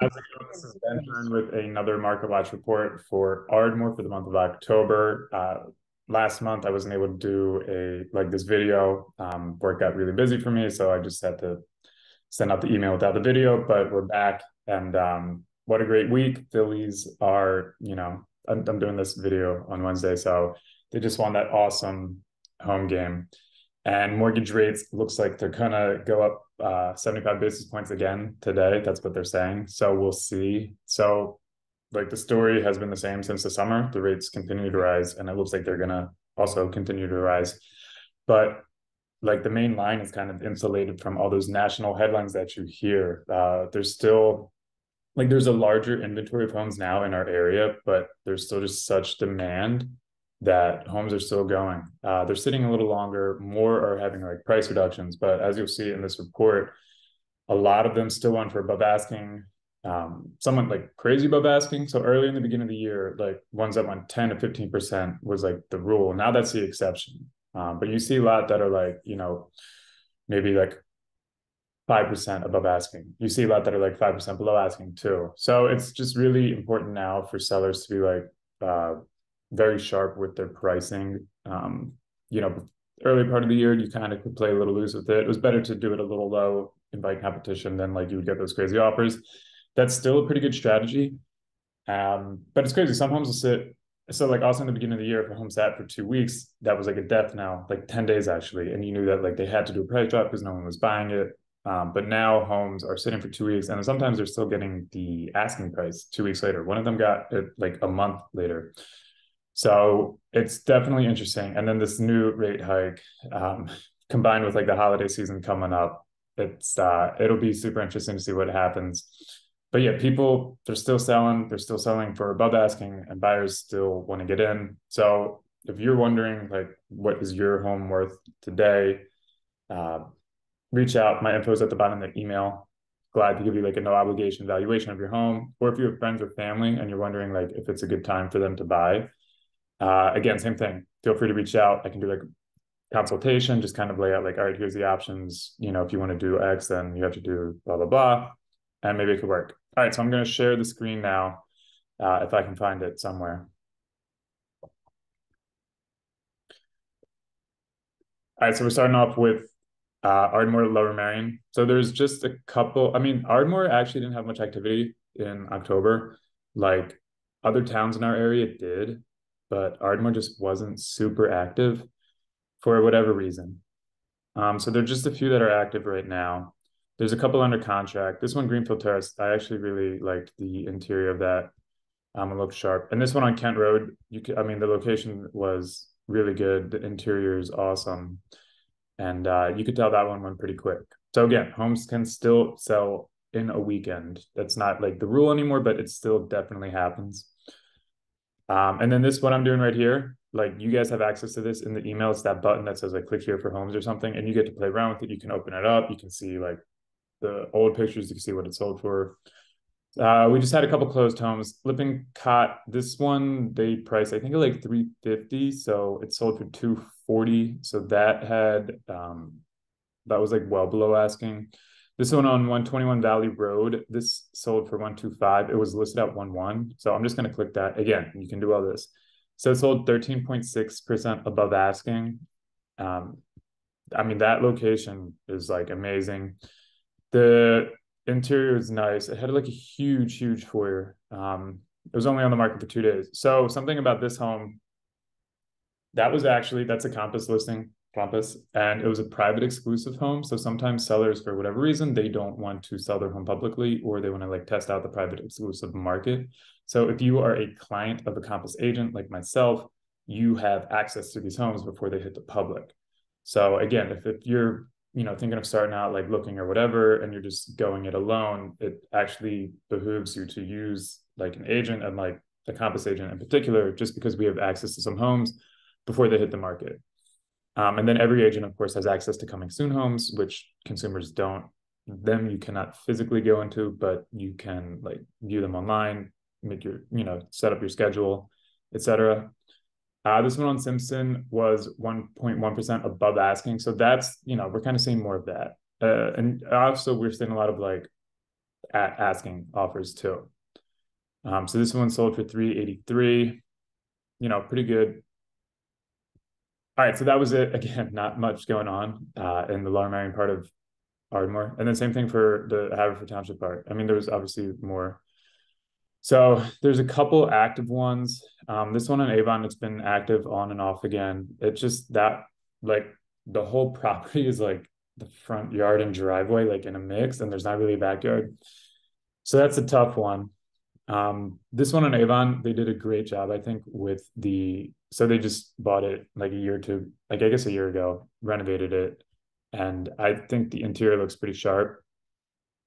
How's it going? This is Ben Hearn with another Market Watch report for Ardmore for the month of October. Last month, I wasn't able to do this video. Work got really busy for me, so I just had to send out the email without the video. But we're back, and what a great week! Phillies are, I'm doing this video on Wednesday, so they just won that awesome home game. And mortgage rates looks like they're gonna go up 75 basis points again today. That's what they're saying. So we'll see. So like the story has been the same since the summer. The rates continue to rise, and it looks like they're gonna also continue to rise. But like the main line is kind of insulated from all those national headlines that you hear. There's still there's a larger inventory of homes now in our area, but there's still just such demand that homes are still going. They're sitting a little longer, more are having like price reductions, but as you'll see in this report, a lot of them still went for above asking. Someone like crazy above asking. So early in the beginning of the year, like ones that went 10 to 15% was like the rule. Now that's the exception. But you see a lot that are like, maybe like 5% above asking. You see a lot that are like 5% below asking too. So it's just really important now for sellers to be like very sharp with their pricing. Early part of the year, you kind of could play a little loose with it. It was better to do it a little low, invite competition, than like you would get those crazy offers. That's still a pretty good strategy. But it's crazy. Some homes will sit. So like also in the beginning of the year, if a home sat for 2 weeks, that was like a death now, like 10 days actually. And you knew that like they had to do a price drop because no one was buying it. But now homes are sitting for 2 weeks, and sometimes they're still getting the asking price 2 weeks later. One of them got it like a month later. So it's definitely interesting. And then this new rate hike, combined with like the holiday season coming up, it'll be super interesting to see what happens. But yeah, people they're still selling. They're still selling for above asking, and buyers still want to get in. So if you're wondering like what is your home worth today, uh, reach out. My info is at the bottom of the email. Glad to give you like a no obligation valuation of your home. Or if you have friends or family and you're wondering like if it's a good time for them to buy, again, same thing. Feel free to reach out. I can do like consultation, just kind of lay out like, all right, here's the options. If you want to do X, then you have to do blah, blah, blah. And maybe it could work. All right, so I'm going to share the screen now, if I can find it somewhere. All right, so we're starting off with Ardmore, Lower Merion. So there's just a couple. I mean, Ardmore actually didn't have much activity in October. Like other towns in our area did, but Ardmore just wasn't super active for whatever reason. So there's just a few that are active right now. There's a couple under contract. This one, Greenfield Terrace, I actually really liked the interior of that. It looked sharp. And this one on Kent Road, the location was really good. The interior is awesome. And you could tell that one went pretty quick. So again, homes can still sell in a weekend. That's not like the rule anymore, but it still definitely happens. And then this, what I'm doing right here, like you guys have access to this in the email. It's that button that says like click here for homes or something, and you get to play around with it. You can open it up. You can see like the old pictures. You can see what it sold for. We just had a couple closed homes. Lippincott, this one they priced I think like 350, so it sold for 240. So that was like well below asking. This one on 121 Valley Road, this sold for 125. It was listed at 11. So I'm just going to click that. Again, you can do all this. So it sold 13.6% above asking. That location is like amazing. The interior is nice. It had like a huge, huge foyer. It was only on the market for 2 days. So something about this home, that's a Compass listing, Compass, and it was a private exclusive home. So sometimes sellers, for whatever reason, they don't want to sell their home publicly, or they want to like test out the private exclusive market. So if you are a client of a Compass agent like myself, you have access to these homes before they hit the public. So again, if you're thinking of starting out like looking or whatever, and you're just going it alone, it actually behooves you to use like an agent, and like a Compass agent in particular, just because we have access to some homes before they hit the market. And then every agent, of course, has access to coming soon homes, which consumers don't. Them you cannot physically go into, but you can like view them online, make your, set up your schedule, etc. This one on Simpson was 1.1% above asking. So that's, we're kind of seeing more of that. And also we're seeing a lot of like asking offers too. So this one sold for 383, pretty good. All right, so that was it. Again, not much going on in the Lower Merion part of Ardmore. And then same thing for the Haverford Township part. I mean, there was obviously more. So there's a couple active ones. This one in Avon, it's been active on and off again. It's just that, like, the whole property is like the front yard and driveway, like in a mix, and there's not really a backyard. So that's a tough one. This one in Avon, they did a great job, I think, so they just bought it like a year or two, like I guess a year ago, renovated it. And I think the interior looks pretty sharp.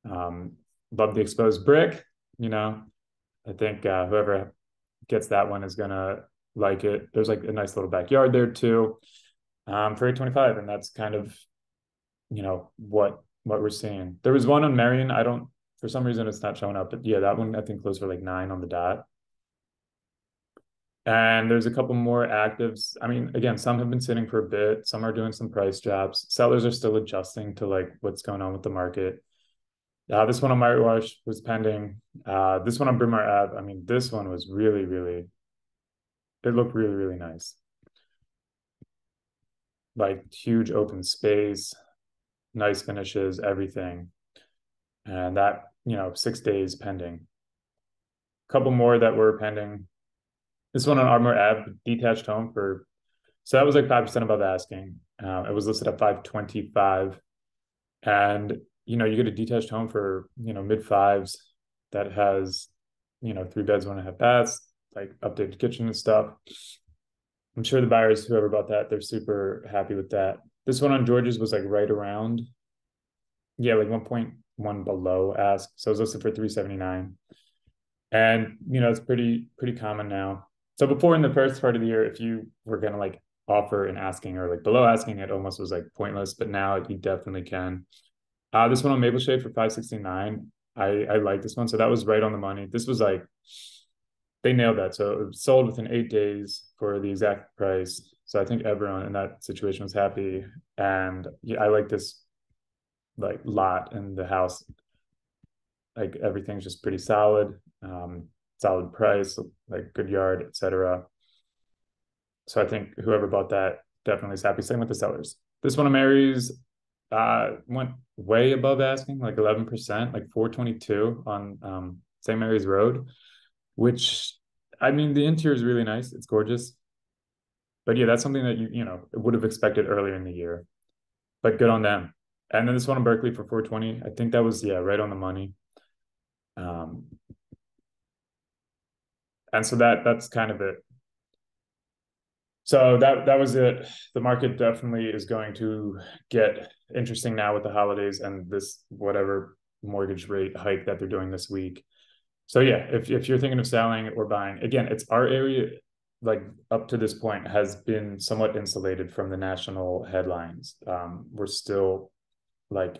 Love the exposed brick, I think whoever gets that one is gonna like it. There's like a nice little backyard there too, for 825, and that's kind of, what we're seeing. There was one on Marion. I don't, for some reason it's not showing up, but yeah, that one I think closed for like 9 on the dot. And there's a couple more actives. I mean, again, some have been sitting for a bit. Some are doing some price drops. Sellers are still adjusting to like what's going on with the market. This one on Mary Wash was pending. This one on Bryn Mawr Ave. I mean, this one was really, really, it looked really, really nice. Like huge open space, nice finishes, everything. And that, 6 days pending. A couple more that were pending. This one on Ardmore Ave, detached home so that was like 5% above asking. It was listed at 525. And, you get a detached home for, mid fives that has, 3 beds, 1.5 baths, like updated kitchen and stuff. I'm sure the buyers, whoever bought that, they're super happy with that. This one on George's was like right around, yeah, like 1.1 below ask. So it was listed for 379. And, it's pretty common now. So before, in the first part of the year, if you were going to like offer an asking or like below asking, it almost was like pointless, but now you definitely can. This one on Maple Shade for 569. I like this one. So that was right on the money. This was like, they nailed that. So it was sold within 8 days for the exact price. So I think everyone in that situation was happy. And yeah, I like this like lot in the house. Like everything's just pretty solid. Solid price, like good yard, etc. So I think whoever bought that definitely is happy. Same with the sellers. This one of Mary's went way above asking, like 11%, like 422 on St. Mary's Road, which, I mean, the interior is really nice. It's gorgeous. But yeah, that's something that you would have expected earlier in the year. But good on them. And then this one in Berkeley for 420. I think that was, yeah, right on the money. And so that's kind of it. So that was it. The market definitely is going to get interesting now with the holidays and this whatever mortgage rate hike that they're doing this week. So yeah, if you're thinking of selling or buying, again, it's our area, like up to this point, has been somewhat insulated from the national headlines. We're still like,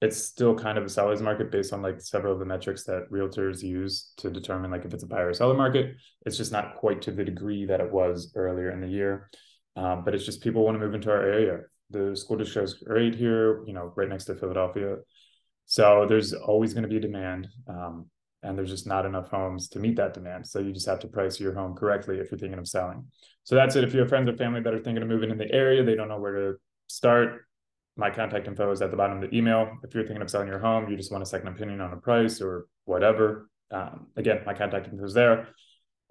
it's still kind of a seller's market based on like several of the metrics that realtors use to determine like if it's a buyer or seller market. It's just not quite to the degree that it was earlier in the year. But it's just people want to move into our area. The school district is great here, right next to Philadelphia. So there's always going to be a demand. And there's just not enough homes to meet that demand. So you just have to price your home correctly if you're thinking of selling. So that's it. If you have friends or family that are thinking of moving in the area, they don't know where to start, my contact info is at the bottom of the email. If you're thinking of selling your home, you just want a second opinion on a price or whatever. Again, my contact info is there.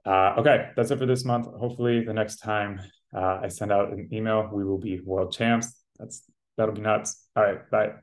Okay, that's it for this month. Hopefully the next time I send out an email, we will be world champs. That'll be nuts. All right, bye.